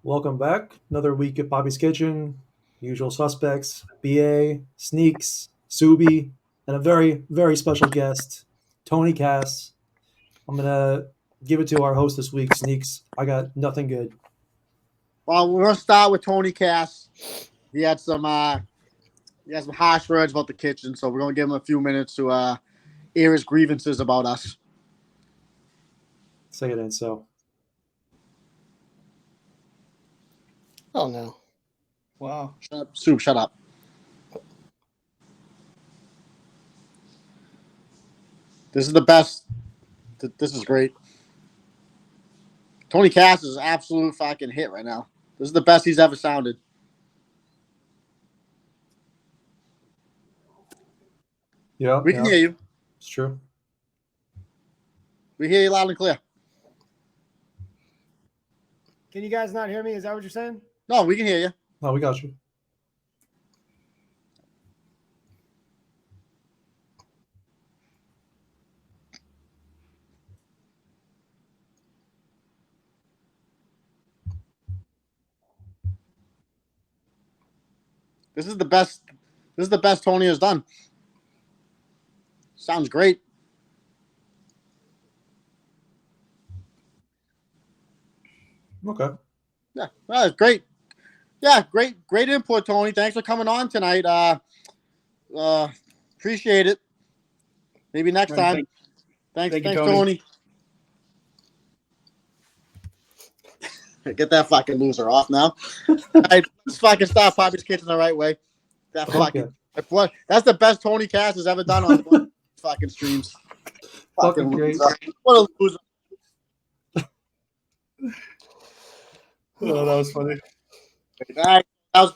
Welcome back. Another week at Bobby's Kitchen. Usual suspects: BA, Sneaks, Subi, and a very, very special guest, Tony Cass. I'm gonna give it to our host this week, Sneaks. I got nothing good. Well, we're gonna start with Tony Cass. He had some harsh words about the kitchen, so we're gonna give him a few minutes to air his grievances about us. Say it ain't so. Oh no. Wow. Shut up, Soup. Shut up. This is the best. This is great. Tony Cass is an absolute fucking hit right now. This is the best he's ever sounded. Yeah, We can hear you. It's true. We hear you loud and clear. Can you guys not hear me? Is that what you're saying? No, we can hear you. No, we got you. This is the best. This is the best Tony has done. Sounds great. Okay. Yeah, well, great. Yeah, great input, Tony. Thanks for coming on tonight. Appreciate it. Maybe next time. Thanks, Thank you, Tony. Tony. Get that fucking loser off now. All right, let's fucking start Poppy's Kitchen the right way. That fucking that's the best Tony Cass has ever done on fucking streams. Fucking great. Loser. What a loser. Oh, that was funny. All right, that was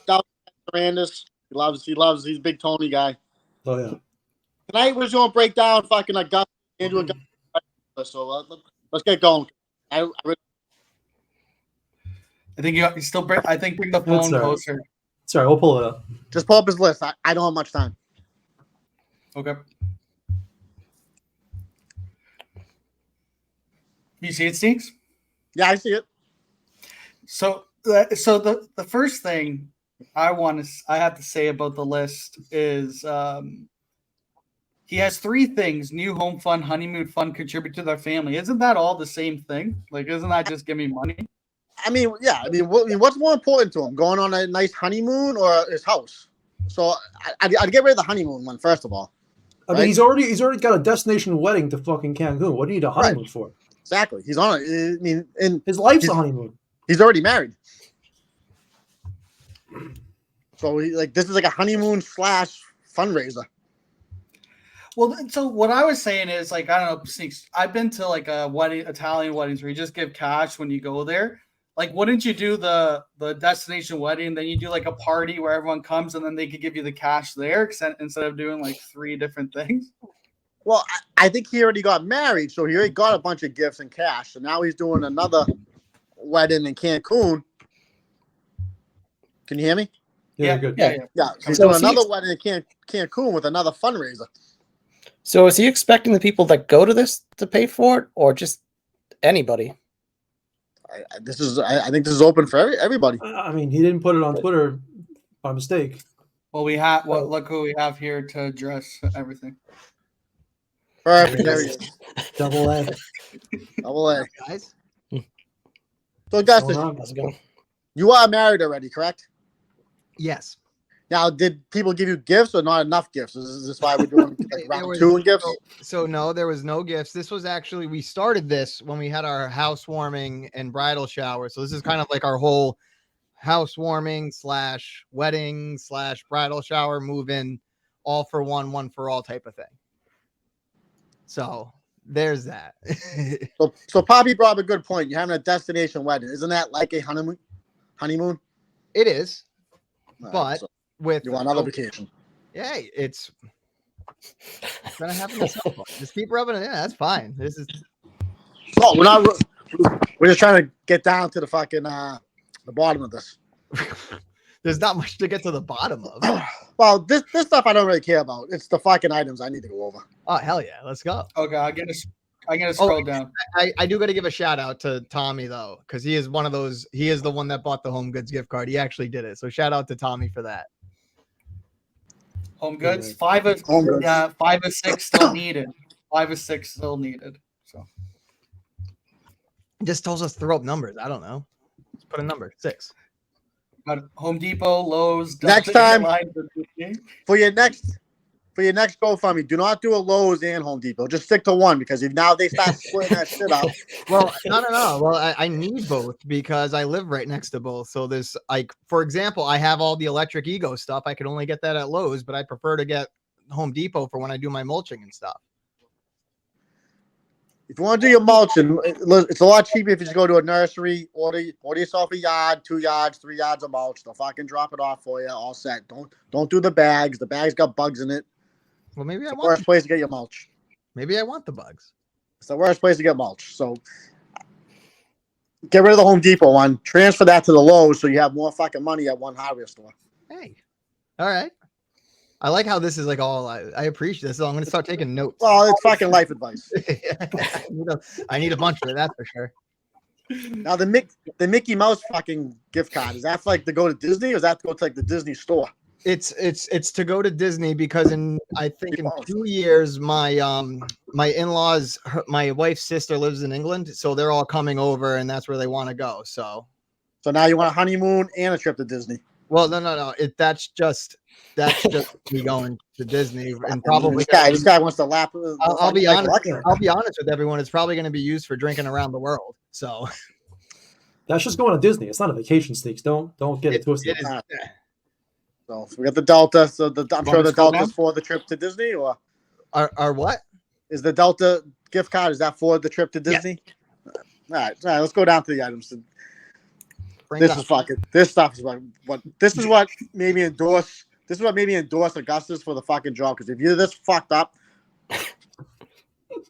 Brandis. He's a big Tony guy. Oh yeah. Tonight we're just gonna break down fucking Augusta, Andrew Augusta. So let's get going. I think you still bring. I think bring the phone closer. Sorry, we'll pull it up. Just pull up his list. I don't have much time. Okay. You see it, Sneaks? Yeah, I see it. So the first thing I have to say about the list is he has three things: new home fund, honeymoon fund, contribute to their family. Isn't that all the same thing? Like, isn't that just give me money? I mean, yeah. I mean, what's more important to him, going on a nice honeymoon or his house? So I'd get rid of the honeymoon one first of all. I mean, he's already got a destination wedding to fucking Cancun. What do you need a honeymoon for? Exactly. He's on it. I mean, his life's a honeymoon. He's already married. So this is like a honeymoon / fundraiser. Well, so what I was saying is, like, I don't know, Sneaks, I've been to like a wedding, Italian weddings where you just give cash when you go there. Like, wouldn't you do the destination wedding, then you do like a party where everyone comes and then they could give you the cash there instead of doing like three different things? Well, I think he already got married, so he already got a bunch of gifts and cash. So now he's doing another wedding in Cancun. Can you hear me? Yeah, good. Yeah. So he's doing another wedding in Cancun with another fundraiser. So is he expecting the people that go to this to pay for it, or just anybody? I think this is open for everybody. I mean, he didn't put it on Twitter by mistake. Well, look who we have here to address everything. Perfect. There he is. Double A. Double A. Guys. So, Augustus, you are married already, correct? Yes. Now, did people give you gifts or not enough gifts? Is this why we're doing round two in gifts? So no, there was no gifts. This was actually, we started this when we had our housewarming and bridal shower. So this is kind of like our whole housewarming / wedding / bridal shower, move-in, all for one for all type of thing. So there's that. so Poppy brought up a good point. You're having a destination wedding. Isn't that like a honeymoon? It is. All but right, so with you want another vacation. Yeah, it's gonna happen. Just keep rubbing it in. That's fine. This is we're not. We're just trying to get down to the fucking the bottom of this. There's not much to get to the bottom of. Well, this stuff I don't really care about. It's the fucking items I need to go over. Oh hell yeah, let's go. Okay, I'm gonna scroll down. I do got to give a shout out to Tommy though, because he is one of those. He is the one that bought the Home Goods gift card. He actually did it. So shout out to Tommy for that. Home Goods, 5 of Home Goods. yeah, 5 of 6 still needed. 5 of 6 still needed. So It just tells us to throw up numbers. I don't know. Let's put a number 6. got Home Depot, Lowe's. Next Delta time- Airlines, Disney. For your next GoFundMe, do not do a Lowe's and Home Depot. Just stick to one because if now they start splitting that shit up. Well, no. Well, I need both because I live right next to both. So there's like, for example, I have all the electric Ego stuff. I could only get that at Lowe's, but I prefer to get Home Depot for when I do my mulching and stuff. If you want to do your mulching, it's a lot cheaper if you just go to a nursery, order yourself a yard, 2 yards, 3 yards of mulch. They'll fucking drop it off for you, all set. Don't do the bags. The bags got bugs in it. Well, maybe It's I the want. worst place to get your mulch. Maybe I want the bugs. It's the worst place to get mulch. So get rid of the Home Depot one. Transfer that to the Lowe's so you have more fucking money at one hardware store. Hey, all right. I like how this is like all. I appreciate this. So I'm gonna start taking notes. Well, it's fucking life advice. I need a bunch of it. That's for sure. Now the Mickey Mouse fucking gift card, is that for, like to go to Disney or is that to go to like the Disney store? It's to go to Disney because I think in 2 years my my in-laws, my wife's sister lives in England, so they're all coming over and that's where they want to go. So now you want a honeymoon and a trip to Disney. well, no. That's just me going to Disney and probably this guy wants to lap. I'll be honest. collection. I'll be honest with everyone. It's probably going to be used for drinking around the world. So That's just going to Disney. It's not a vacation, Sneaks. Don't get it twisted. it is. So we got the Delta. So I'm sure the scroll Delta's down? for the trip to Disney, or Our what? is the Delta gift card? Is that for the trip to Yes. Disney? All right. Let's go down to the items. Bring This it is up. fucking. This stuff is what. This is what made me endorse. This is what made me endorse Augustus for the fucking job. Because if you're this fucked up,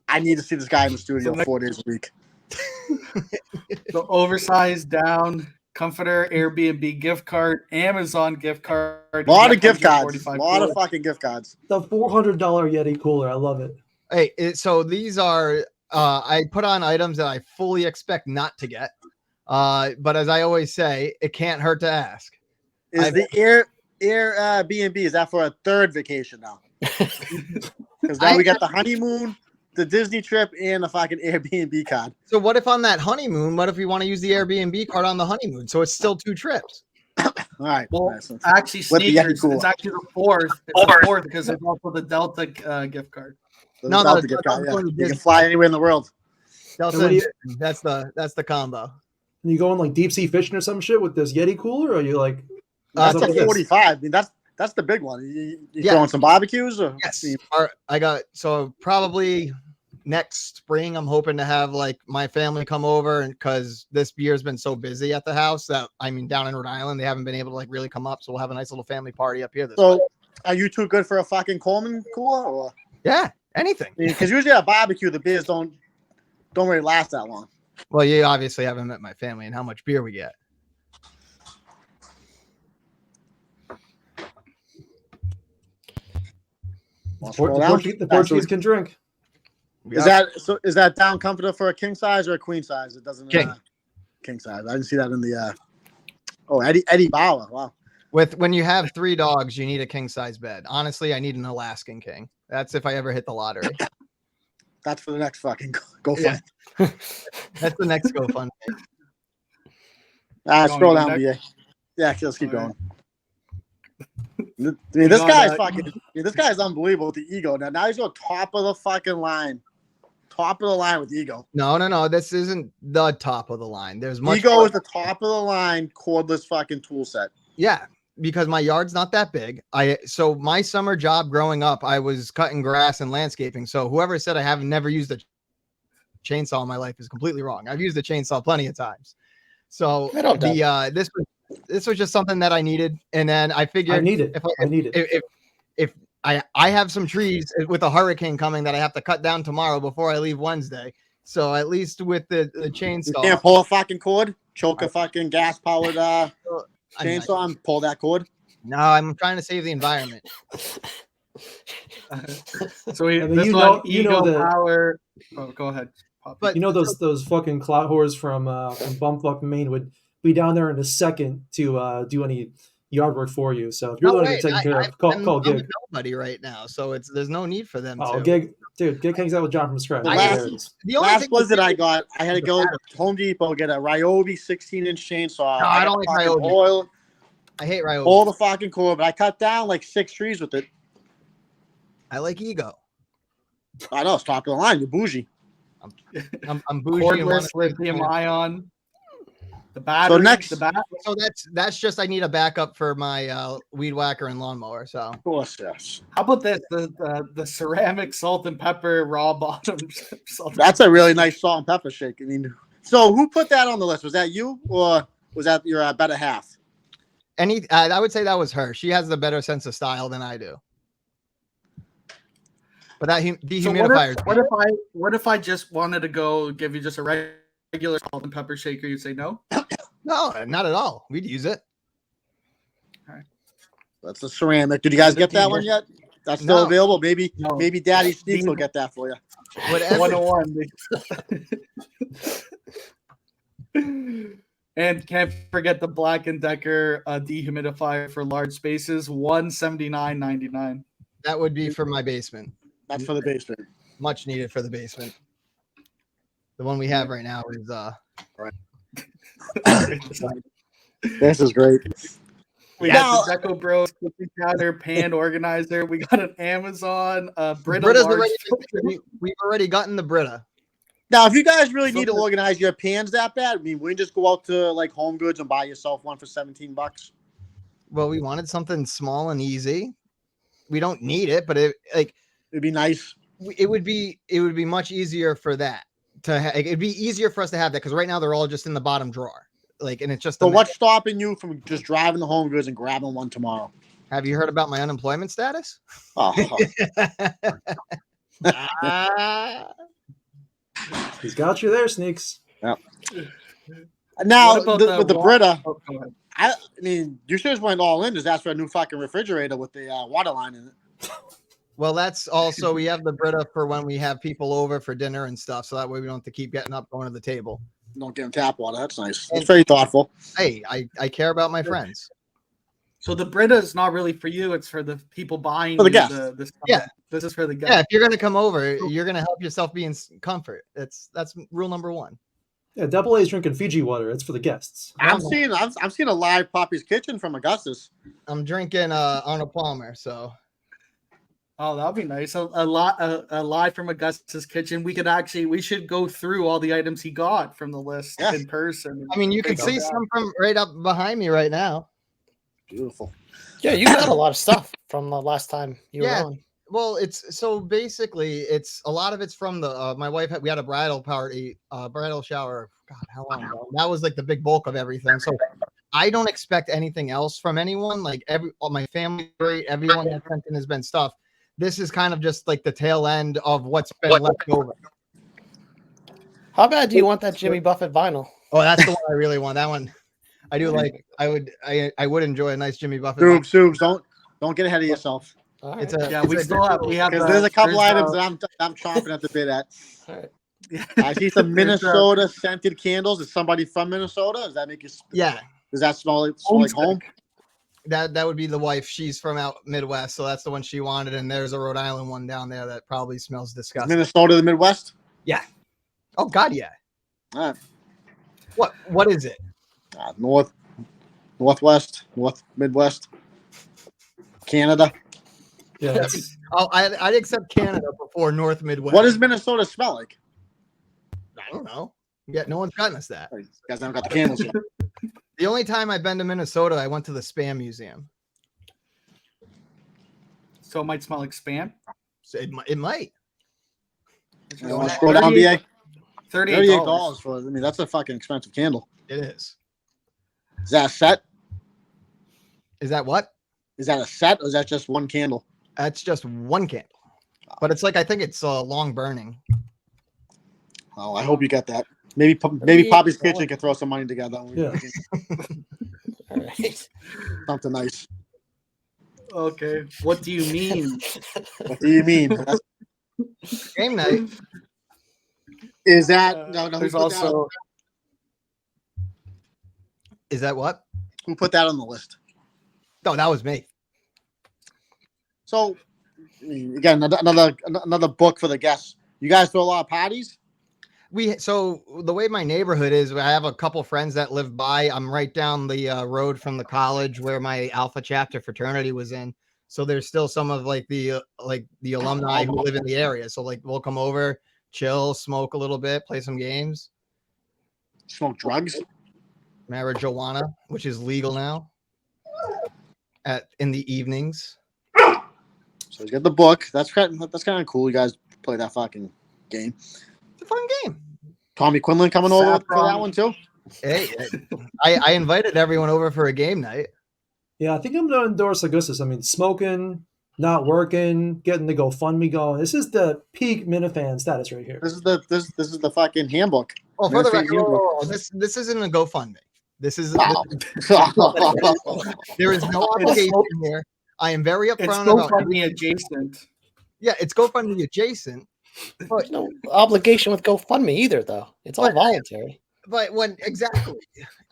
I need to see this guy in the studio 4 days a week. The oversized down comforter, Airbnb gift card, Amazon gift card. A lot of gift cards. A 145 lot of cooler. fucking gift cards. The $400 Yeti cooler. I love it. Hey, so these are I put on items that I fully expect not to get. But as I always say, it can't hurt to ask. Is the Airbnb, is that for a third vacation now? Because now we got the honeymoon, the Disney trip, and the fucking Airbnb card. So what if on that honeymoon, what if we want to use the Airbnb card on the honeymoon? So it's still 2 trips. All right. Well, Nice. actually, With the Yeti sneakers. cooler. It's actually the 4th. It's the 4th because it's also the Delta gift card. The No, Delta no, gift no, card, no, yeah. no, You can Disney. fly anywhere in the world. Delta what do and you- Disney. That's the combo. And you going like deep sea fishing or some shit with this Yeti cooler? Or are you like, Uh, That's what's up a with this? 45. I mean, that's the big one. You Yeah. throwing some barbecues? Or Yes. I got so probably next spring. I'm hoping to have like my family come over, and because this year's been so busy at the house that down in Rhode Island, they haven't been able to like really come up. So we'll have a nice little family party up here this So, week. are you too good for a fucking Coleman cooler? Or Yeah, anything. because usually at a barbecue, the beers don't really last that long. Well, you obviously haven't met my family and how much beer we get. Well, the scroll down. Portuguese can drink. We Is got- that is that down comforter for a king size or a queen size? It doesn't. King. King size. I didn't see that in the. Oh, Eddie Bauer. Wow. when you have 3 dogs, you need a king size bed. Honestly, I need an Alaskan king. That's if I ever hit the lottery. That's for the next fucking go Yeah. fund. That's the next GoFundMe. Scroll Going down, next? BA. Yeah, let's keep All going. right. I mean, this Going guy's back. fucking. This guy's unbelievable with the ego. Now he's on top of the fucking line. Top of the line with ego. No. This isn't the top of the line. There's much Ego more- is the top of the line cordless fucking tool set. Yeah, because my yard's not that big. So my summer job growing up, I was cutting grass and landscaping. So whoever said I have never used a chainsaw in my life is completely wrong. I've used a chainsaw plenty of times. So I don't doubt this was just something that I needed, and then I figured I need it. if I need it. if I have some trees with a hurricane coming that I have to cut down tomorrow before I leave Wednesday. So at least with the You chainsaw, can't pull a fucking cord. Choke a fucking gas powered I'm not- chainsaw and pull that cord. No, I'm trying to save the environment. So I mean, this you one, know ego that- power. Oh, go ahead. Poppy. But You know those fucking clout whores from Bumfuck Maine would be down there in a second to do any yard work for you. So if you're no, the one wait, taking care of, call I'm a Gig. nobody right now, so there's no need for them Oh, to. Gig, dude, Gig hangs out with John from scratch. The Yeah, last- there it is. The only Last thing Blizzard I did- got, I had to go to Home Depot, get a Ryobi 16-inch chainsaw. No, I don't got like fucking Ryobi. oil, I hate Ryobi. all the fucking cord, but I cut down like 6 trees with it. I like ego. I know, it's top of the line. You're bougie. I'm bougie. And Cordless wanna- lithium ion. The battery. next- the bat. So that's just I need a backup for my weed whacker and lawnmower. So Of course, yes. How about this? The ceramic salt and pepper raw bottom. salt and That's a really nice salt and pepper shake. I mean, so who put that on the list? Was that you or was that your better half? I would say that was her. She has the better sense of style than I do. But that So dehumidifier. what if I just wanted to go give you just a regular salt and pepper shaker? You'd say no. No, not at all. We'd use it. That's a ceramic. Did you guys get that one yet? That's still No. available. Maybe No. maybe Daddy Sneaks will get that for you. Whatever. 101. And can't forget the Black & Decker dehumidifier for large spaces, $179.99. That would be for my basement. That's for the basement. Much needed for the basement. The one we have right now is This is great. We Now- got the Deco Bros cookie counter pan organizer. We got an Amazon Brita Brita's large already. filter. We've already gotten the Brita. Now, if you guys really need to Something- organize your pans that bad, I mean, we can just go out to like Home Goods and buy yourself one for $17. Well, we wanted something small and easy. We don't need it, but It'd be nice. it would be much easier for that it'd be easier for us to have that because right now they're all just in the bottom drawer. Like, and it's just. So what's stopping you from just driving to Home Goods and grabbing one tomorrow? Have you heard about my unemployment status? Oh, He's got you there, Sneaks. now What about with the wa- Brita, Oh, go ahead. I mean, you should just went all in. Just ask for a new fucking refrigerator with the water line in it. Well, that's also we have the Brita for when we have people over for dinner and stuff, so that way we don't have to keep getting up going to the table. Don't give them tap water. That's nice. It's very thoughtful. Hey, I care about my friends. So the Brita is not really for you; it's for the people buying For the you guests. the stuff. Yeah. This is for the guests. Yeah, if you're gonna come over, you're gonna help yourself be in comfort. That's rule number one. Yeah, Double A's drinking Fiji water. It's for the guests. I'm seeing a live Poppy's Kitchen from Augustus. I'm drinking Arnold Palmer, so Oh, that would be nice. A live from Augustus Kitchen. We should go through all the items he got from the list Yeah. in person. I mean you can Take see out that. some from right up behind me right now. Beautiful. Yeah, you got a lot of stuff from the last time you Yeah. were on. Well, it's so basically it's a lot of it's from the my wife we had a bridal party, bridal shower. God, how long ago? That was like the big bulk of everything. So I don't expect anything else from anyone. Like all my family, great, everyone that sent in has been stuff. This is kind of just like the tail end of what's been left over. How bad do you want that Jimmy Buffett vinyl? Oh, that's the one I really want. That one I do like. I would enjoy a nice Jimmy Buffett. Subs, don't get ahead of yourself. All It's right. a Yeah, it's we a still have Because there's a couple there's, items that I'm chomping at the bit at. All right. I see some Minnesota scented candles. Is somebody from Minnesota? Does that make you? yeah. Does that smell like home? That would be the wife. She's from out Midwest, so that's the one she wanted. And there's a Rhode Island one down there that probably smells Is disgusting. Minnesota the Midwest? Oh God, yeah. All right. What is it? Northwest, Midwest, Canada. Yeah, that's, Oh, I'd accept Canada before North Midwest. What does Minnesota smell like? I don't know. Yeah, no one's gotten us that. You guys haven't got the candles yet. The only time I've been to Minnesota, I went to the Spam Museum. So it might smell like spam. So it might. You want to scroll down, BA? $38. $38 for. I mean, that's a fucking expensive candle. It is. Is that a set? Is that what? Is that a set, or is that just one candle? That's just one candle. But it's like I think it's long burning. Oh, I hope you got that. Maybe Poppy's Kitchen can throw some money together. Yeah. All right. Something nice. Okay. What do you mean? What do you mean? Game night. Is that no? Who There's put that on- also Is that what? who put that on the list? No, that was me. So again, another book for the guests. You guys throw a lot of parties. So the way my neighborhood is, I have a couple friends that live by. I'm right down the road from the college where my Alpha chapter fraternity was in. So there's still some of like the alumni who live in the area. So like we'll come over, chill, smoke a little bit, play some games. Smoke drugs. Marijuana, which is legal now, in the evenings. So you got the book. That's kind of cool. You guys play that fucking game. It's a fun game. Tommy Quinlan coming over for that Saffron. one too. Hey, I invited everyone over for a game night. Yeah, I think I'm going to endorse Augustus. I mean, smoking, not working, getting the GoFundMe going. This is the peak Minifan status right here. This is the fucking handbook. Oh, for the Minifan record, handbook. this isn't a GoFundMe. This is Wow. there is no obligation here. I am very it's upfront about GoFundMe adjacent. Yeah, it's GoFundMe adjacent. There's no obligation with GoFundMe either, though. It's all But- voluntary. But when exactly,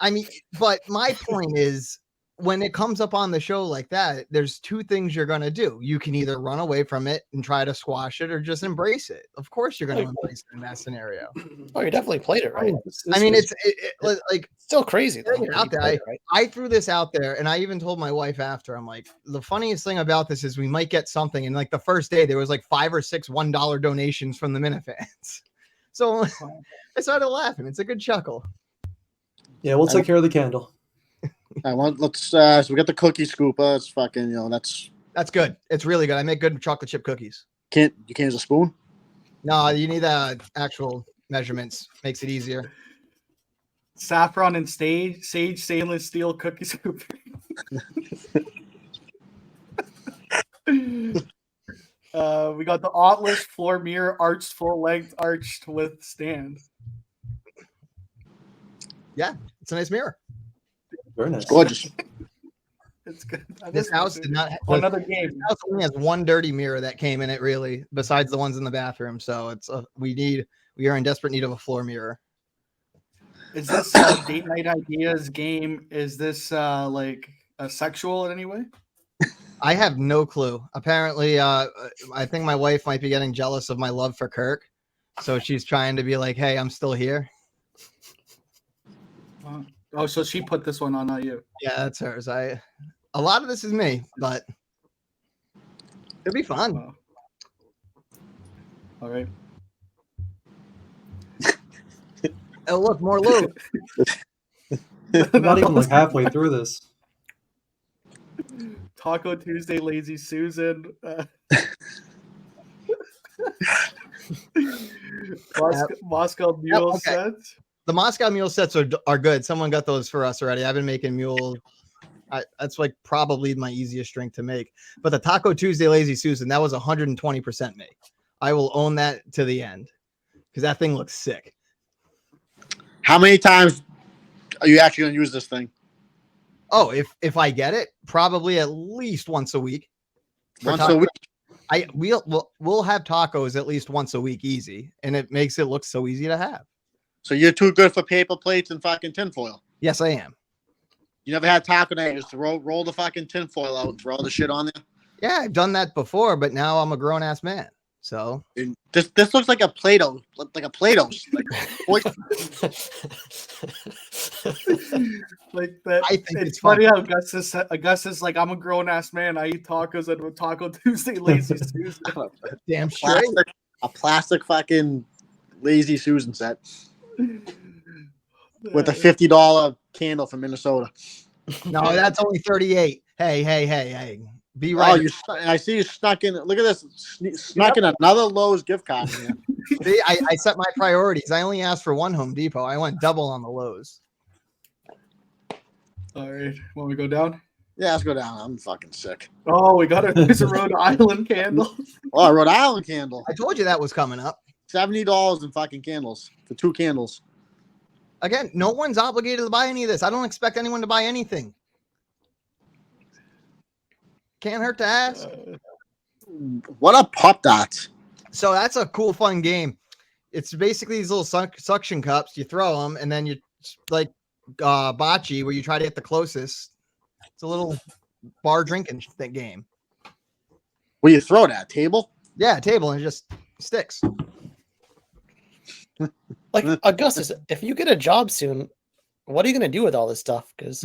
I mean, but my point is, when it comes up on the show like that, there's two things you're gonna do. You can either run away from it and try to squash it, or just embrace it. Of course, you're gonna embrace it in that scenario. Oh, you definitely played it right. I mean, it's like Still crazy. Though. Putting it You out there, played it right. I threw this out there, and I even told my wife after. I'm like, the funniest thing about this is we might get something. And like the first day, there was like 5 or 6 $1 donations from the Minifans. So I started laughing. It's a good chuckle. Yeah, we'll take care of the candle. I want let's so we got the cookie scooper. It's fucking That's good. It's really good. I make good chocolate chip cookies. you can't use a spoon. No, you need actual measurements. Makes it easier. Saffron and sage stainless steel cookie scoop. We got the Atlas floor mirror arched full length arched with stand. It's a nice mirror. Very nice. Gorgeous. It's good. This house did not. Another game. This house only has one dirty mirror that came in it, really, besides the ones in the bathroom. So it's we are in desperate need of a floor mirror. Is this date night ideas game? Is this like a sexual in any way? I have no clue. Apparently, I think my wife might be getting jealous of my love for Kirk, so she's trying to be like, "Hey, I'm still here." Oh, so she put this one on, not you. Yeah, that's hers. A lot of this is me, but it'll be fun. Wow. All right. Oh, look, more loot. I'm not even like halfway through this. Taco Tuesday, Lazy Susan. Moscow Mule okay. set. The Moscow Mule sets are good. Someone got those for us already. I've been making mule. That's like probably my easiest drink to make. But the Taco Tuesday Lazy Susan, that was 120% me. I will own that to the end because that thing looks sick. How many times are you actually going to use this thing? Oh, if I get it, probably at least once a week. Once a week. We'll have tacos at least once a week, easy, and it makes it look so easy to have. So you're too good for paper plates and fucking tinfoil. Yes, I am. You never had taco night, just roll the fucking tinfoil out and throw all the shit on there. Yeah, I've done that before, but now I'm a grown ass man. So And this looks like a Play-Doh, like a Play-Doh. Like that. I think It's it's funny how Augustus like, I'm a grown ass man. I eat tacos and with Taco Tuesday, Lazy Susan. damn straight. a plastic fucking Lazy Susan set with a $50 candle from Minnesota. No, that's only 38. Hey. Be right. I see you snuck in. Look at this. Snuck in another Lowe's gift card. In here. See, I set my priorities. I only asked for one Home Depot. I went double on the Lowe's. All right, want me to go down? Yeah, let's go down. I'm fucking sick. Oh, we got there's a Rhode Island candle. Oh, a Rhode Island candle. I told you that was coming up. $70 in fucking candles for 2 candles. Again, no one's obligated to buy any of this. I don't expect anyone to buy anything. Can't hurt to ask. What are Pop Dots? So that's a cool, fun game. It's basically these little suction cups. You throw them, and then you like bocce, where you try to get the closest. It's a little bar drinking game. Where you throw that table? Yeah, table and it just sticks. Like Augustus, if you get a job soon, what are you going to do with all this stuff? Because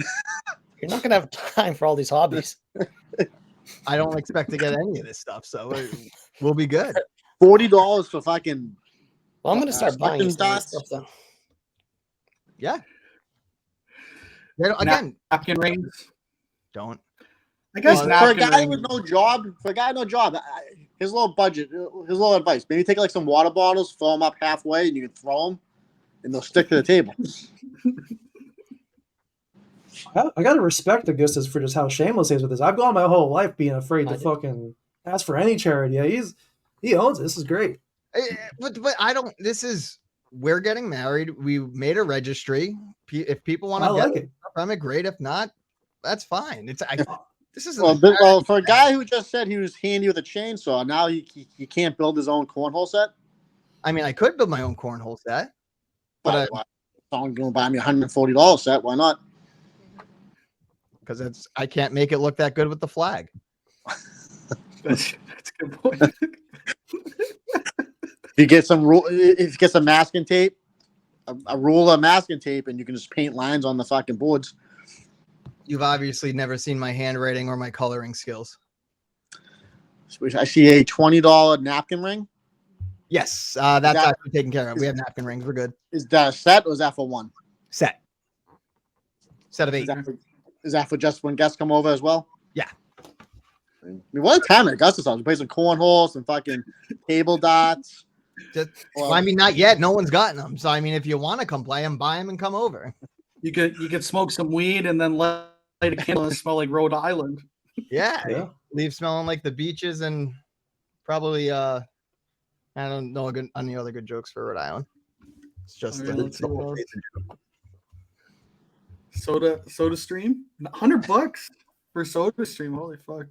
you're not going to have time for all these hobbies. I don't expect to get any of this stuff, so we'll be good. $40 for fucking. Well, I'm going to start buying you suction some of this dots? stuff though. Yeah. Again, Napkin rings. don't. I guess For a napkin guy rings. with no job, his little budget, his little advice. Maybe take like some water bottles, fill them up halfway, and you can throw them, and they'll stick to the table. I gotta respect Augustus for just how shameless he is with this. I've gone my whole life being afraid I to do. fucking ask for any charity. Yeah, he owns it. This is great. But I don't. We're getting married. We made a registry. If people want I to like get it. from it, great. If not, that's fine. This is Well, for a guy who just said he was handy with a chainsaw, now he can't build his own cornhole set. I mean, I could build my own cornhole set. But Someone going to buy me a $140 set. Why not? Because I can't make it look that good with the flag. That's a good point. If you get some masking tape, a roll of masking tape, and you can just paint lines on the fucking boards. You've obviously never seen my handwriting or my coloring skills. I see a $20 napkin ring. Yes, that's actually taken care of. We have napkin rings. We're good. Is that a set or is that for one? Set of 8. Is that for just when guests come over as well? Yeah. I mean, what a time at Augustus house. We play some cornhole, some fucking table dots. I mean, not yet. No one's gotten them. So I mean, if you want to come play them, buy them and come over. You could smoke some weed and then light a candle and smell like Rhode Island. Yeah. Yeah. Leave smelling like the beaches and probably I don't know any other good jokes for Rhode Island. It's just Okay, let's see what else. Soda Stream, $100 for Soda Stream. Holy fuck!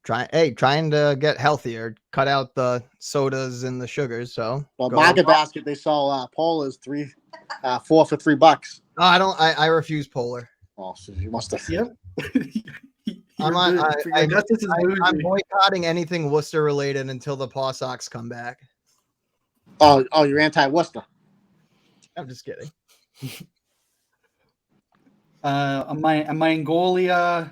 trying to get healthier, cut out the sodas and the sugars. So Well, go. Market Basket, they sell Polar's 4 for $3. No, I refuse Polar. Oh, so you must have. Yep. I'm I'm boycotting anything Worcester related until the Paw Sox come back. Oh, you're anti-Worcester. I'm just kidding. a Mongolia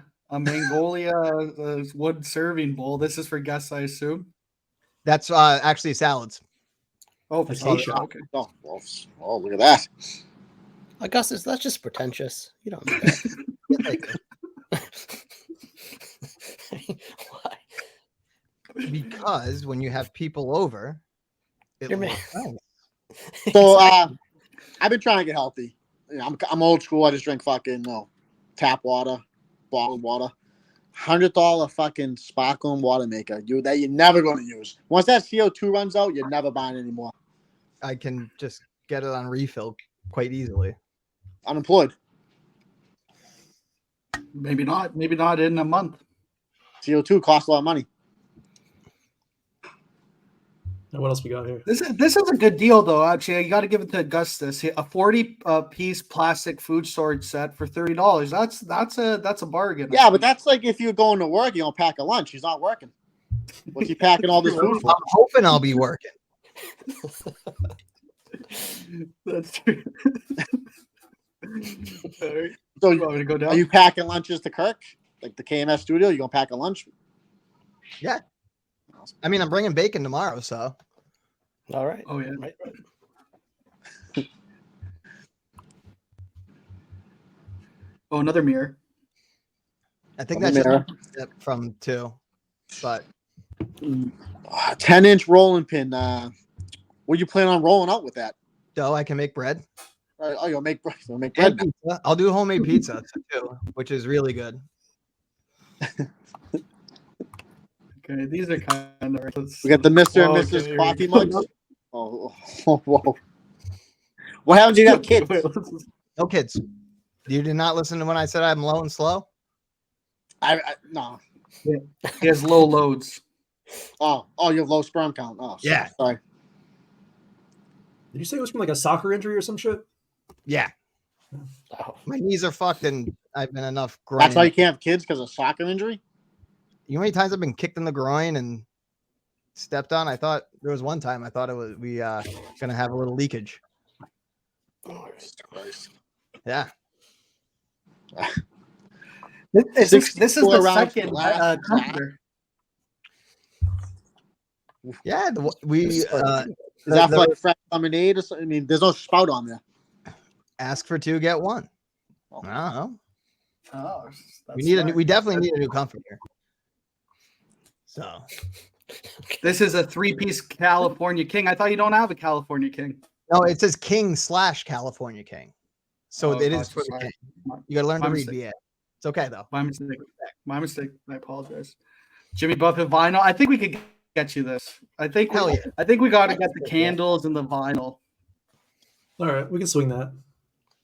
wood serving bowl. This is for guests, I assume. That's actually salads. Oh, for Acacia. salad. Okay. Oh, look at that. Augustus, that's just pretentious. You don't know that. Why? Because when you have people over, it You're looks man. nice. So I've been trying to get healthy. You know, I'm old school. I just drink fucking tap water, bottled water. $100 fucking sparkling water maker. That you're never going to use. Once that CO2 runs out, you're never buying anymore. I can just get it on refill quite easily. Unemployed. Maybe not. Maybe not in a month. CO2 costs a lot of money. And what else we got here? This is a good deal, though. Actually, you got to give it to Augustus. A 40-piece plastic food storage set for $30. That's a bargain. Yeah, but that's like if you're going to work, you don't pack a lunch. He's not working. What's he packing all this food for? I'm hoping I'll be working. That's true. All right. So You want me to go down? are you packing lunches to Kirk? Like the KMS studio? You gonna pack a lunch? I mean, I'm bringing bacon tomorrow, so All right. Oh yeah. Right. Oh, another mirror. I think From that's there. just from 2. But 10-inch rolling pin. What you plan on rolling out with that? dough, I can make bread. Oh, you'll make bread. You'll make And bread. pizza. I'll do homemade pizza too, which is really good. Okay, these are kind of. We got the Mr. and Oh, Mrs. okay. coffee mugs. Oh, whoa. What happens if you have kids? Wait, what's this? No kids. You did not listen to when I said I'm low and slow. No. He has low loads. Oh, you have low sperm count. Oh, Yeah. Sorry. Did you say it was from like a soccer injury or some shit? Yeah, Oh, my knees are fucked, and I've been enough groin. That's why you can't have kids because of soccer injury. You know how many times I've been kicked in the groin and stepped on? I thought there was one time I thought it was gonna have a little leakage. Christ. Yeah. This is 64 the rounds second last comforter. Yeah, we Is that for like fresh lemonade or something? I mean, there's no spout on there. ask for 2, get 1. Oh. I don't know. Oh, We definitely need a new comforter. So This is a 3-piece California King. I thought you don't have a California King. no, it says King / California King. So Oh, it is gotcha, for the sorry. King. You gotta learn to My read mistake. BA. It's okay though. My mistake. My mistake. I apologize. Jimmy Buffett vinyl. I think we could get you this. I think Hell yeah. I think we got to get the candles and the vinyl. All right, we can swing that.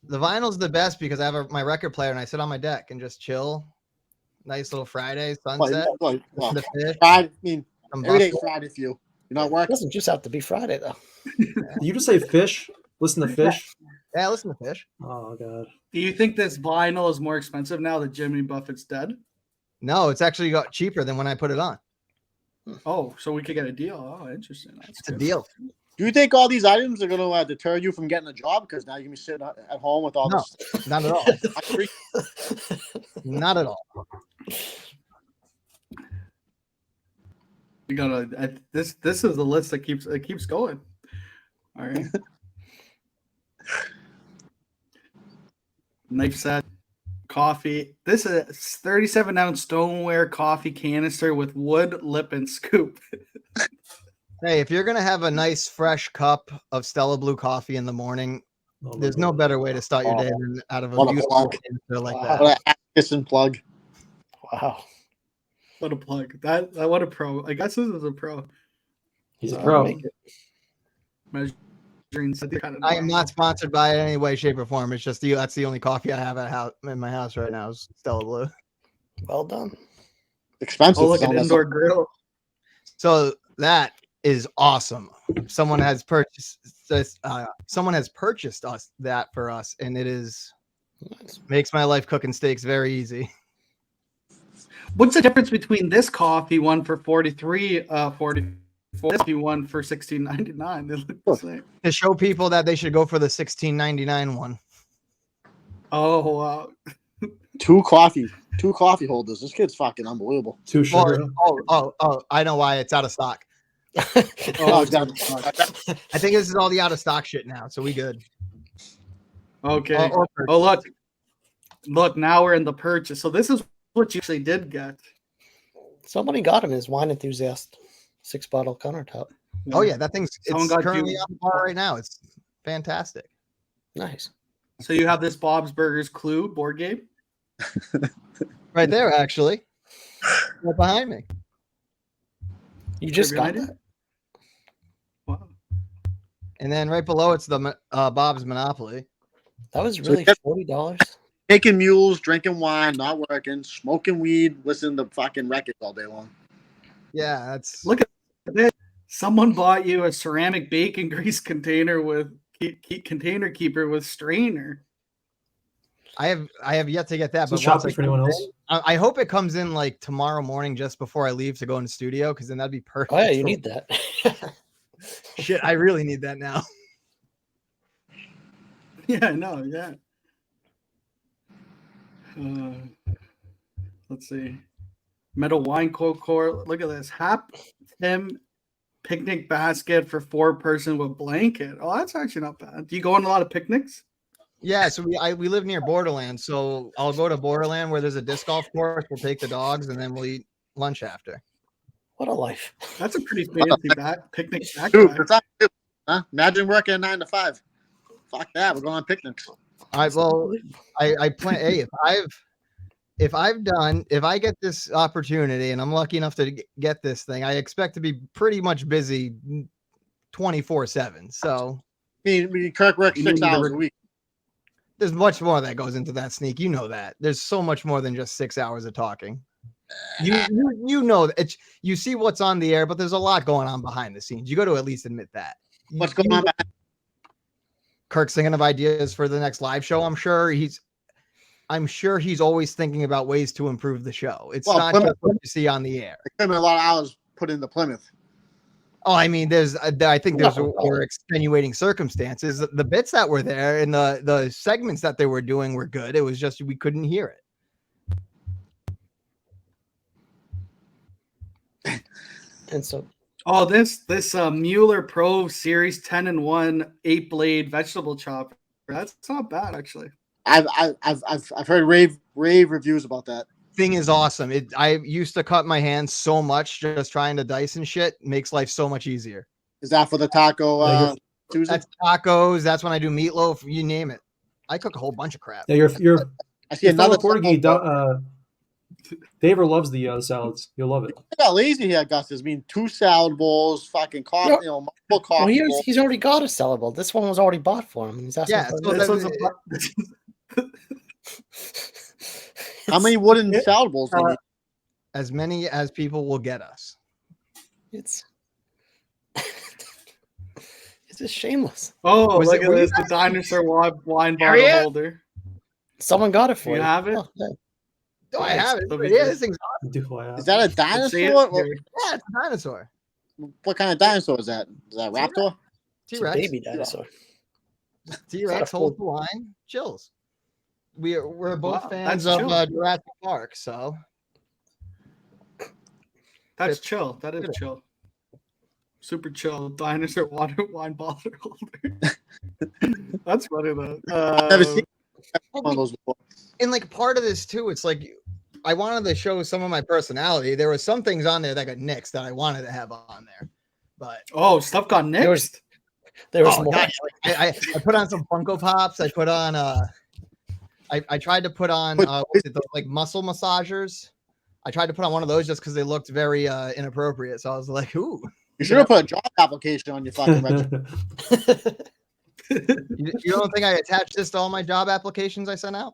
The vinyl's the best because I have my record player and I sit on my deck and just chill. Nice little Friday sunset. Well, The fish, Friday, I mean, some every day buffalo. Friday for you. You're not it working. doesn't just have to be Friday though. Did you just say fish? Listen to fish. Yeah, listen to fish. Oh god. Do you think this vinyl is more expensive now that Jimmy Buffett's dead? No, it's actually got cheaper than when I put it on. Oh, so we could get a deal. Oh, interesting. That's It's a good. deal. Do you think all these items are going to deter you from getting a job? Because now you're going to be sitting at home with all No. this. Not at all. Not at all. We gotta. This is the list that keeps going. All right. Knife set, coffee. This is a 37-ounce stoneware coffee canister with wood lip and scoop. Hey, if you're gonna have a nice fresh cup of Stella Blue coffee in the morning, Oh, my there's no God. better way to start your day than out of a What a beautiful plug. canister like Wow. that. What an Atkinson plug. Wow. What a plug! That what a pro. I guess this is a pro. He's a pro. Make it. Measuring kind of I am not sponsored by it in any way, shape, or form. It's just that's the only coffee I have in my house right now is Stella Blue. Well done. Expensive. Oh, look at Sound indoor grill. So that is awesome. Someone has purchased this. Someone has purchased us that for us, and it is Nice. makes my life cooking steaks very easy. What's the difference between this coffee one for 44, this one for $16.99? They look the same. To show people that they should go for the $16.99 one. Oh wow! Two coffee holders. This kid's fucking unbelievable. Too Or, sugar. oh! I know why it's out of stock. Oh, it's damn. I think this is all the out of stock shit now, so we good. Okay. Or Oh look! Now we're in the purchase. So this is what you actually did get. Somebody got him his wine enthusiast 6-bottle countertop. oh yeah, that thing's Someone it's got currently you- on the bar right now. It's fantastic. Nice. So you have this Bob's Burgers Clue board game. Right there, actually. Right behind me. You just got behind you? that. Wow. And then right below it's the Bob's Monopoly. That was So really you $40. Taking mules, drinking wine, not working, smoking weed, listening to fucking records all day long. Yeah, that's Look at this. Someone bought you a ceramic bacon grease container with container keeper with strainer. I have yet to get that. So But shop once it it for anyone comes else. in, I hope it comes in like tomorrow morning just before I leave to go in the studio, because then that'd be perfect. Oh yeah, you for- need that. Shit, I really need that now. Yeah, no, yeah. Let's see. Metal wine core. Look at this. Hap Tim picnic basket for 4-person with blanket. Oh, that's actually not bad. Do you go on a lot of picnics? Yeah, so we live near Borderland, so I'll go to Borderland where there's a disc golf course. We'll take the dogs, and then we'll eat lunch after. What a life. That's a pretty fancy picnic Dude, backpack. that's not good, huh? Imagine working a 9 to 5. Fuck that. We're going on picnics. I plan. Hey, if I get this opportunity and I'm lucky enough to get this thing, I expect to be pretty much busy 24/7. So I mean, Kirk works You 6 need to hours a week. there's much more that goes into that sneak. You know that. There's so much more than just 6 hours of talking. You know that you see what's on the air, but there's a lot going on behind the scenes. You got to at least admit that. What's going on? Kirk's thinking of ideas for the next live show. I'm sure he's always thinking about ways to improve the show. It's not just what you see on the air. A lot of hours put into Plymouth. Oh, I mean, I think were extenuating circumstances. The bits that were there and the segments that they were doing were good. It was just we couldn't hear it. And so, this Mueller Pro Series 10-in-1 8-blade vegetable chopper. That's not bad, actually. I've heard rave reviews about that. Thing is awesome. I used to cut my hands so much just trying to dice and shit. Makes life so much easier. Is that for the taco Tuesday? That's tacos. That's when I do meatloaf. You name it. I cook a whole bunch of crap. Yeah, I see another Portuguese. Daver loves the salads. You'll love it. I got lazy here, Augustus. I mean, 2 salad bowls, fucking coffee, multiple coffee bowls. He's already got a salad bowl. This one was already bought for him. And he's asking How many wooden salad bowls do you need? As many as people will get us. It's just shameless. Oh, look at this. The dinosaur wine bottle holder. Someone got it for you. You have it? Oh, yeah. Do I have it? Let me Yeah, see. this thing's awesome. Is that a dinosaur? yeah, it's a dinosaur. What kind of dinosaur is that? Is that a raptor? It's a T-Rex. baby dinosaur. T-Rex holds the line. Chills. We're both fans that's of Jurassic Park, so That's chill. That is chill. Super chill. Dinosaur wine bottle holder. That's funny though. I've never seen one of those before. and like part of this too, it's like I wanted to show some of my personality. There were some things on there that got nixed that I wanted to have on there, but Stuff got nixed. There was more. God, I put on some Funko Pops. I put on I tried to put on like muscle massagers. I tried to put on one of those just because they looked very inappropriate. So I was like, ooh. You should have put a job application on your fucking resume. You don't think I attached this to all my job applications I sent out?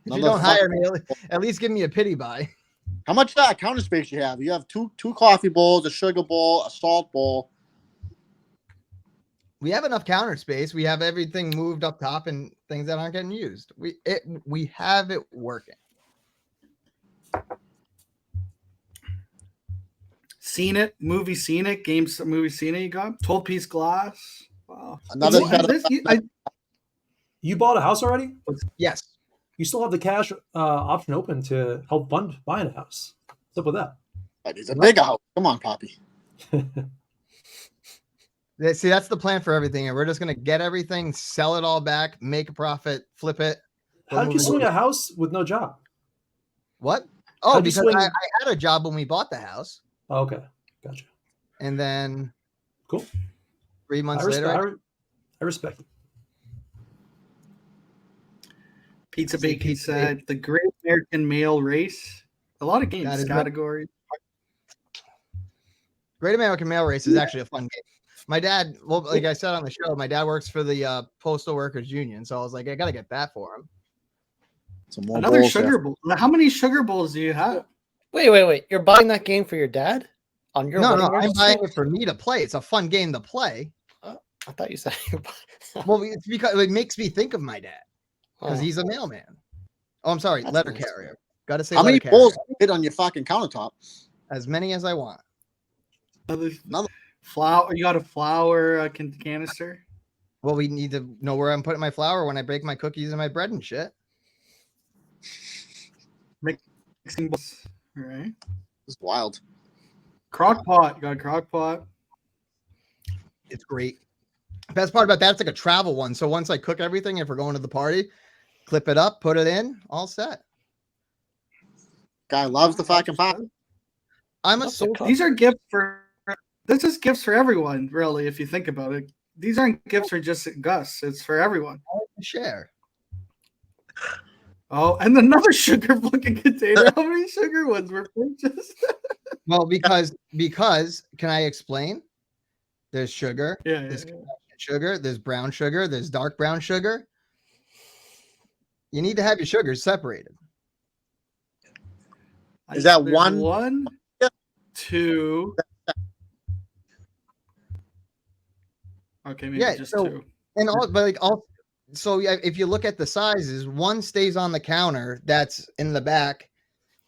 If you Another don't hire me, at least give me a pity buy. How much counter space you have? You have two coffee bowls, a sugar bowl, a salt bowl. We have enough counter space. We have everything moved up top and things that aren't getting used. We have it working. Seen it, movie seen it, games movie seen it. You got 12-piece glass. Wow. Another What set is of, this? You bought a house already? Yes. You still have the cash option open to help fund buying a house. What's up with that? it's a bigger house. Come on, Poppy. See, that's the plan for everything. And we're just going to get everything, sell it all back, make a profit, flip it. How did you swing a house with no job? What? How'd Oh, you because swing- I had a job when we bought the house. Oh, okay, gotcha. And then Cool. 3 months later, I respect it. Pizza Bacon said the Great American Male Race. A lot of That games is categories. Great American Mail Race is actually a fun game. My dad, well, like I said on the show, my dad works for the Postal Workers Union. So I was like, I got to get that for him. Some more Another bowls sugar there. bowl. How many sugar bowls do you have? Wait. You're buying that game for your dad? On your No, wedding I'm anniversary? buying it for me to play. It's a fun game to play. I thought you said you were buying. Well, it's because it makes me think of my dad because Oh. he's a mailman. Oh, I'm sorry, That's letter nice. carrier. Got to say How letter many carrier. bowls fit on your fucking countertop? As many as I want. Another- Flour. You got a flour canister. Well, we need to know where I'm putting my flour when I bake my cookies and my bread and shit. Mixing bowls. All right. It's wild. Crock pot. You got a crock pot. It's great. Best part about that, it's like a travel one. So once I cook everything, if we're going to the party, clip it up, put it in, all set. Guy loves the fucking pot. I'm a That's a social. cook. These are gifts for. This is gifts for everyone, really. If you think about it, these aren't gifts for just Gus. It's for everyone. Share. Oh, and another sugar fucking container. How many sugar ones were purchased? Well, because can I explain? There's sugar, Yeah. there's sugar, there's brown sugar, there's dark brown sugar. You need to have your sugars separated. Is that There's one? One, Yeah. two. Okay, maybe Yeah, just so- two. And all, but like all, so yeah, if you look at the sizes, one stays on the counter that's in the back,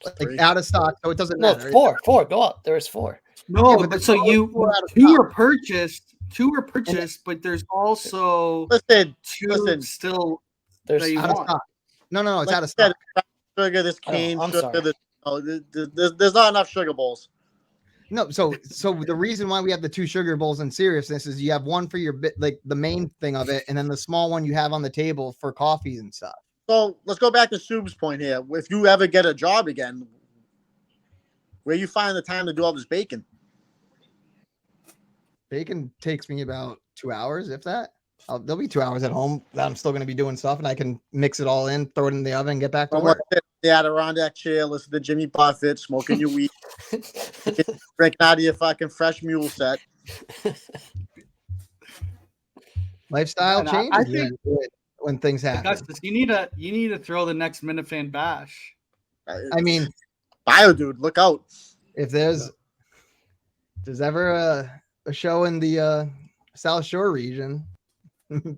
like Three. out of stock, so it doesn't No, matter. four. Go up. There's four. No, Yeah, but but there's so always you four out of two stock. were purchased. Two were purchased, but there's also Listen, two listen. still There's that you Out of want. stock. No, it's like out of I said, stock. sugar, this Oh, cane I'm sugar. sorry. There's not enough sugar bowls. No, so the reason why we have the two sugar bowls in seriousness is you have one for your bit, like the main thing of it, and then the small one you have on the table for coffees and stuff. So let's go back to Sub's point here. If you ever get a job again, where you find the time to do all this baking? Bacon takes me about 2 hours, if that. There'll be 2 hours at home that I'm still going to be doing stuff, and I can mix it all in, throw it in the oven, get back to Someone work. sit in the Adirondack chair, listen to Jimmy Buffett, smoking your weed, drinking out of your fucking fresh mule set. Lifestyle And I changes think- when things happen. Augustus, you need to throw the next Minifan bash. I mean, Bio dude, look out. if there's ever a show in the South Shore region,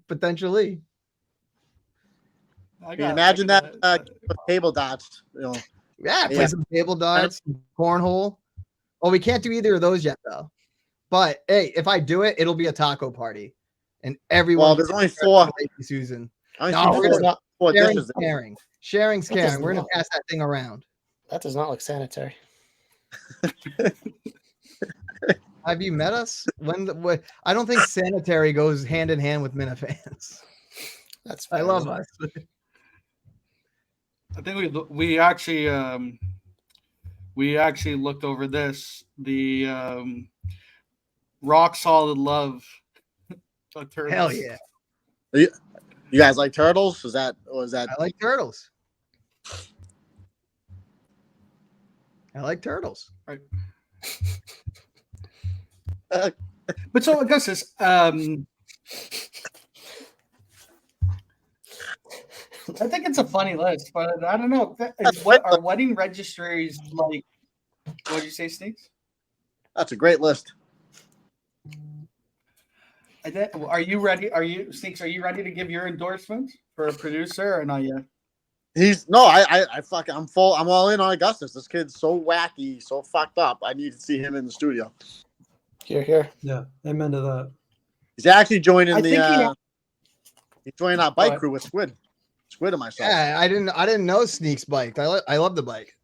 potentially. I Can you got- imagine I that got- with table darts? You know, Yeah, play Yeah. some table darts, some cornhole. Well, we can't do either of those yet, though. But hey, if I do it, it'll be a taco party, and everyone. well, there's only four. Susan. I only No, see we're four, That's not, four Sharing's dishes. caring. Sharing's That does caring. We're gonna not- pass that thing around. that does not look sanitary. Have you met us? I don't think sanitary goes hand in hand with Minifans. That's I fair. love us. I think we actually looked over this, the rock solid love. of turtles. Hell yeah. You guys like turtles? Is that I like turtles. I like turtles. But so Augustus, I think it's a funny list, but I don't know. What are wedding registries like? What did you say, Sneaks? that's a great list. Are you ready? Sneaks? Are you ready to give your endorsement for a producer or not yet? I'm full. I'm all in on Augustus. This kid's so wacky, so fucked up. I need to see him in the studio. Here. Yeah, amen to that. He's actually joining I think he's joining our bike What? crew with Squid and myself. Yeah, I didn't know Sneaks biked. I love the bike.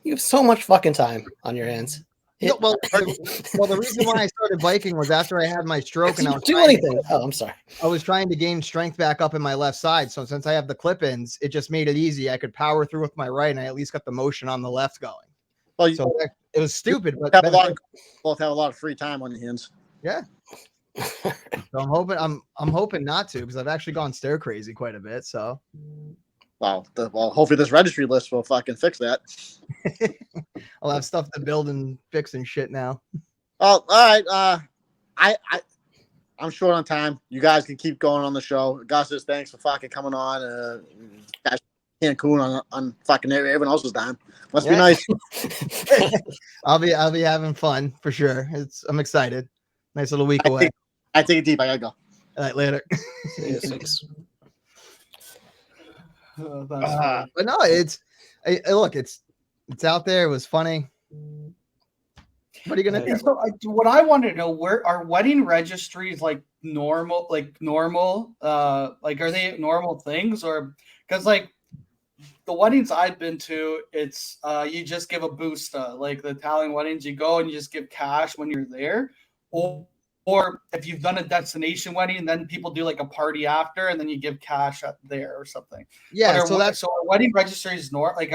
You have so much fucking time on your hands. No, well, the reason why I started biking was after I had my stroke and I You was do trying- anything. Oh, I'm sorry. I was trying to gain strength back up in my left side. So since I have the clip-ins, it just made it easy. I could power through with my right, and I at least got the motion on the left going. Well, you So it was stupid, but both have a lot of free time on your hands. so I'm hoping not to, because I've actually gone stair crazy quite a bit. So Well, hopefully this registry list will fucking fix that. I'll have stuff to build and fix and shit now. Oh, all right. I'm short on time. You guys can keep going on the show. Augustus, thanks for fucking coming on. Guys, Cancun on fucking everyone else's dime. Must be Yeah. nice. I'll be having fun for sure. I'm excited. Nice little week away. I take it deep. I gotta go. All right, later. See you, Sneaks. That's funny. But no, it's look, it's out there. It was funny. What are you gonna Okay, do? so what I want to know, where are wedding registries like normal? Like are they normal things, or because like the weddings I've been to, it's you just give a busta. Like the Italian weddings, you go and you just give cash when you're there, or if you've done a destination wedding, then people do like a party after, and then you give cash up there or something. Yeah, But so that's so are wedding registries like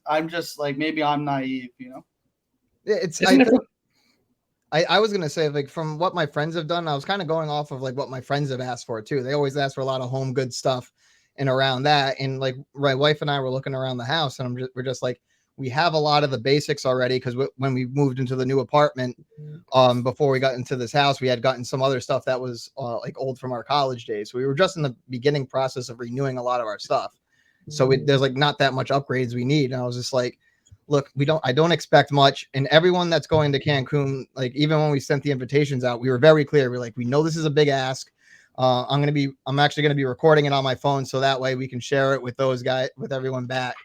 I'm just like maybe I'm naive, you know. it's. Isn't it- I was gonna say, like, from what my friends have done, I was kind of going off of like what my friends have asked for too. They always ask for a lot of home good stuff and around that. And like my wife and I were looking around the house, and we're just like, we have a lot of the basics already, because when we moved into the new apartment, before we got into this house, we had gotten some other stuff that was like old from our college days. So we were just in the beginning process of renewing a lot of our stuff. So there's like not that much upgrades we need. And I was just like, look, I don't expect much. And everyone that's going to Cancun, like even when we sent the invitations out, we were very clear. We're like, we know this is a big ask. I'm actually going to be recording it on my phone. So that way we can share it with those guys, with everyone back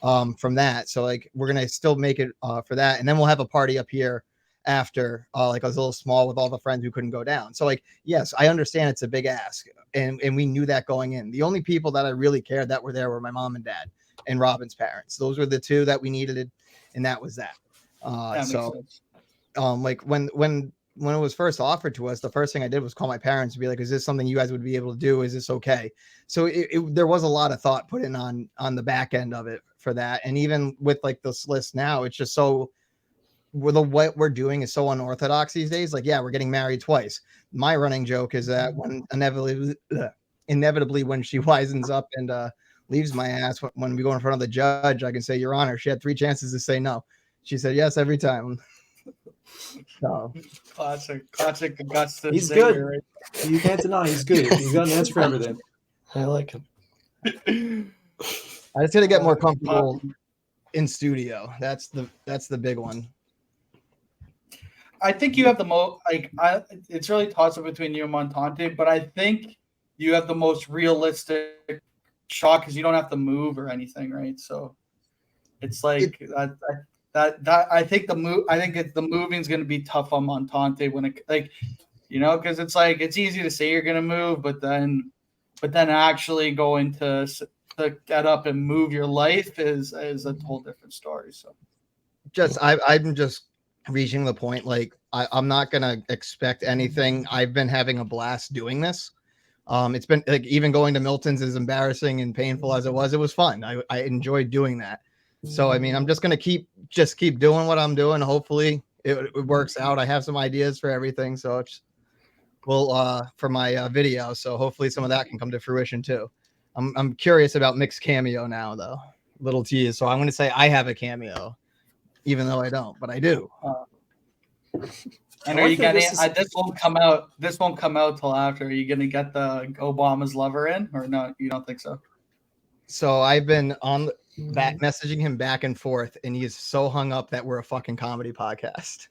from that. So like, we're going to still make it for that. And then we'll have a party up here after, like I was a little small with all the friends who couldn't go down. So like, yes, I understand it's a big ask. And we knew that going in. The only people that I really cared that were there were my mom and dad and Robin's parents. Those were the two that we needed. And that was that. Like when it was first offered to us, the first thing I did was call my parents and be like, is this something you guys would be able to do? Is this okay? So there was a lot of thought put in on the back end of it for that. And even with like this list now, it's just so what we're doing is so unorthodox these days. Like, yeah, we're getting married twice. My running joke is that when inevitably when she wisens up and leaves my ass, when we go in front of the judge, I can say, Your Honor, she had 3 chances to say no. She said yes every time. So Classic Augustus. He's Xavier, good. right? You can't deny he's good. He's got an answer for everything. I like him. I just got to get more comfortable in studio. That's the big one. I think you have the most it's really toss up between you and Montante, but I think you have the most realistic shot because you don't have to move or anything, right? So it's like that I think the moving is going to be tough on Montante when it because it's like it's easy to say you're going to move, but then actually going to get up and move your life is a whole different story. So I'm just reaching the point, like I'm not gonna expect anything. I've been having a blast doing this. It's been like even going to Milton's, as embarrassing and painful as it was fun. I enjoyed doing that. So I mean, I'm just gonna keep doing what I'm doing. Hopefully it works out. I have some ideas for everything, so it's for my video. So hopefully some of that can come to fruition too. I'm curious about Mick's cameo now, though. Little tease. So I'm gonna say I have a cameo, even though I don't, but I do. And are you getting this won't come out? This won't come out till after. Are you gonna get the Obama's lover in, or no? You don't think so? So I've been messaging him back and forth, and he is so hung up that we're a fucking comedy podcast.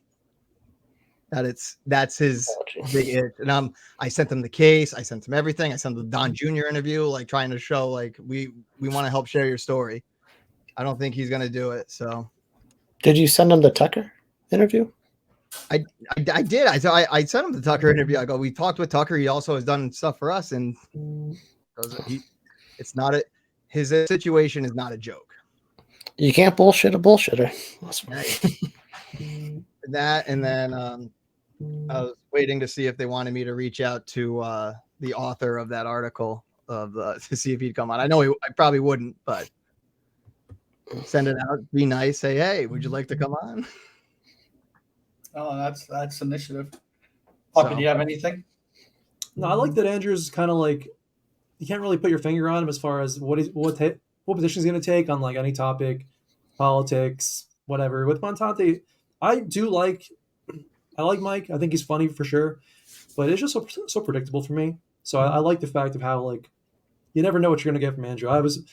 That's his big itch. And I sent him the case. I sent him everything. I sent him the Don Jr. interview, like trying to show like we want to help share your story. I don't think he's gonna do it. So did you send him the Tucker interview? I did. I sent him the Tucker interview. I go, we talked with Tucker. He also has done stuff for us, and it's not his situation is not a joke. You can't bullshit a bullshitter. That, and then I was waiting to see if they wanted me to reach out to the author of that article to see if he'd come on. I know I probably wouldn't, but send it out. Be nice. Say, hey, would you like to come on? Oh, that's initiative. Puppy, do you have anything? No, I like that Andrew's kind of like you can't really put your finger on him as far as what position he's going to take on like any topic, politics, whatever. With Montante, I like Mike. I think he's funny for sure, but it's just so predictable for me. So I like the fact of how like you never know what you're going to get from Andrew. I was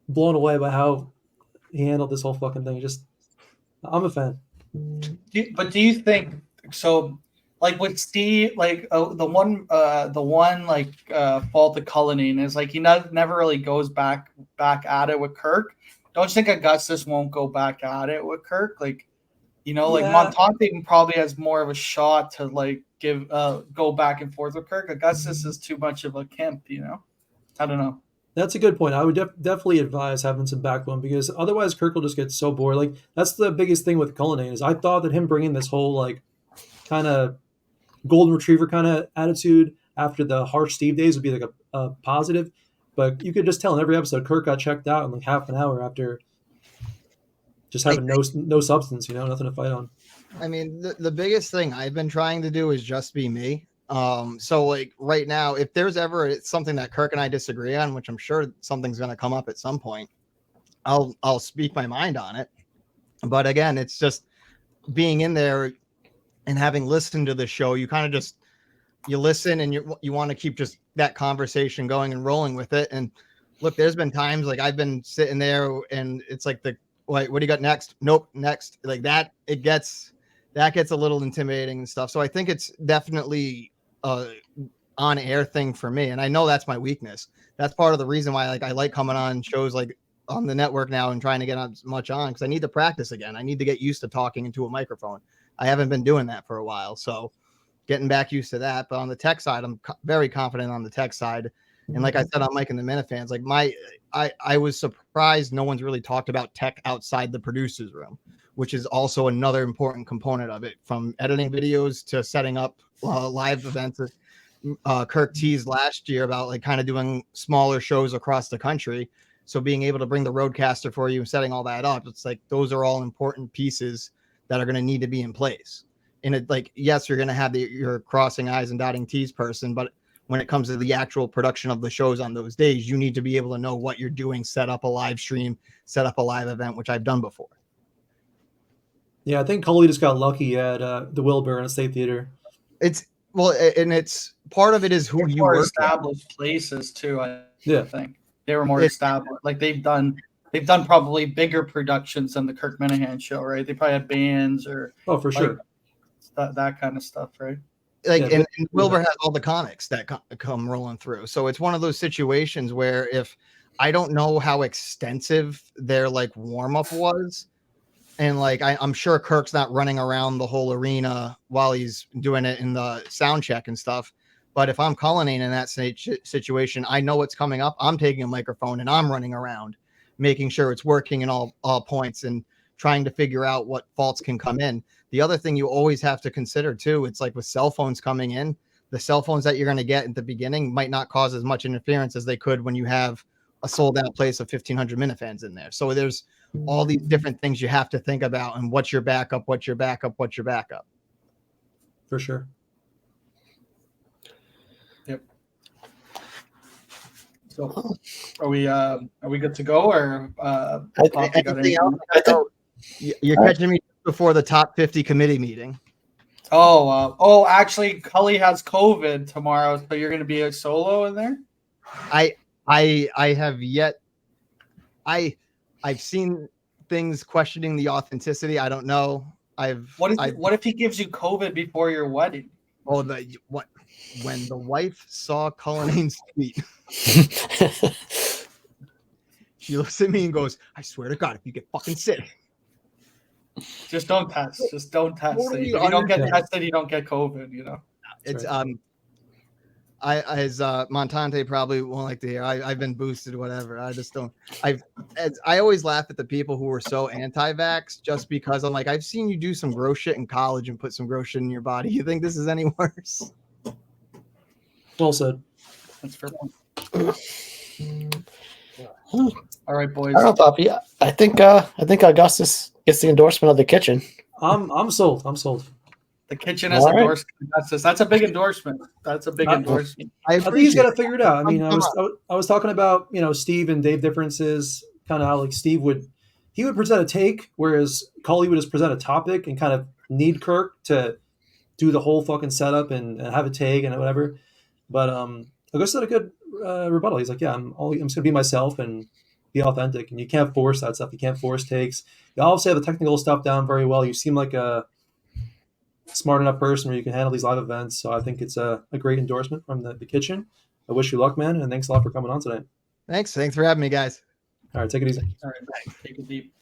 blown away by how he handled this whole fucking thing. I'm a fan. But do you think so? Like with Steve, like the one fault of Cullinane is like he never really goes back at it with Kirk. Don't you think Augustus won't go back at it with Kirk? Like, like Montante probably has more of a shot to like give go back and forth with Kirk. Augustus is too much of a Kemp, I don't know. That's a good point. I would definitely advise having some backbone because otherwise Kirk will just get so bored. Like that's the biggest thing with Cullinane is I thought that him bringing this whole like kind of golden retriever kind of attitude after the harsh Steve days would be like a positive, but you could just tell in every episode Kirk got checked out in like half an hour after just having no substance, nothing to fight on. I mean, the biggest thing I've been trying to do is just be me. So like right now, if there's ever something that Kirk and I disagree on, which I'm sure something's going to come up at some point, I'll speak my mind on it. But again, it's just being in there and having listened to the show, you kind of you listen and you want to keep just that conversation going and rolling with it. And look, there's been times like I've been sitting there and it's like what do you got next? Nope, next. Like that, that gets a little intimidating and stuff. So I think it's definitely on air thing for me. And I know that's my weakness. That's part of the reason why I like coming on shows like on the network now and trying to get as much on, because I need to practice again. I need to get used to talking into a microphone. I haven't been doing that for a while. So getting back used to that. But on the tech side, I'm very confident on the tech side. And like I said, on Mike and the Minifans, like I was surprised no one's really talked about tech outside the producer's room, which is also another important component of it, from editing videos to setting up live events. Kirk teased last year about like kind of doing smaller shows across the country. So being able to bring the roadcaster for you and setting all that up, it's like those are all important pieces that are going to need to be in place. And it, like, yes, you're going to have your crossing I's and dotting T's person, but when it comes to the actual production of the shows on those days, you need to be able to know what you're doing, set up a live stream, set up a live event, which I've done before. Yeah, I think Coley just got lucky at the Wilbur and State Theater. It's part of it is who you more work established places too. I Yeah. think they were more established. Like they've done probably bigger productions than the Kirk Minahan show, right? They probably had bands or For sure. that kind of stuff, right? like Yeah, and Wilbur has all the comics that come rolling through. So it's one of those situations where if I don't know how extensive their like warm up was, and like I'm sure Kirk's not running around the whole arena while he's doing it in the sound check and stuff. But if I'm culminating in that situation, I know what's coming up. I'm taking a microphone and I'm running around, making sure it's working in all points and trying to figure out what faults can come in. The other thing you always have to consider too, it's like with cell phones coming in, the cell phones that you're going to get at the beginning might not cause as much interference as they could when you have a sold out place of 1,500 Minifans in there. So there's all these different things you have to think about, and what's your backup, what's your backup. For sure. Yep. So are we good to go, or Poppy got anything? You're catching me before the top 50 committee meeting. Actually, Cully has COVID tomorrow, so you're going to be a solo in there. I have yet. I've seen things questioning the authenticity. I don't know. What if he gives you COVID before your wedding? Oh, when the wife saw Cullinane's tweet, she looks at me and goes, "I swear to God, if you get fucking sick, just don't test. Just don't test. Totally If you don't get understand. tested, you don't get COVID. You know." It's as Montante probably won't like to hear. I've been boosted, whatever. I just don't. I always laugh at the people who are so anti-vax just because I'm like, I've seen you do some gross shit in college and put some gross shit in your body. You think this is any worse? Well said. That's fair. All right, boys. I don't know, Poppy. I think Augustus gets the endorsement of the kitchen. I'm sold. I'm sold. The kitchen has All right. endorsed. That's a big endorsement. That's a big endorsement. I I think he's got to appreciate it. figure it out. I mean, I was talking about Steve and Dave differences, kind of how like Steve would present a take, whereas Cully would just present a topic and kind of need Kirk to do the whole fucking setup and have a take and whatever. But Augustus had a good rebuttal. He's like, yeah, I'm just gonna be myself and be authentic, and you can't force that stuff. You can't force takes. You obviously have the technical stuff down very well. You seem like a smart enough person where you can handle these live events. So I think it's a great endorsement from the kitchen. I wish you luck, man, and thanks a lot for coming on tonight. Thanks for having me, guys. All right, take it easy. All right, take it deep.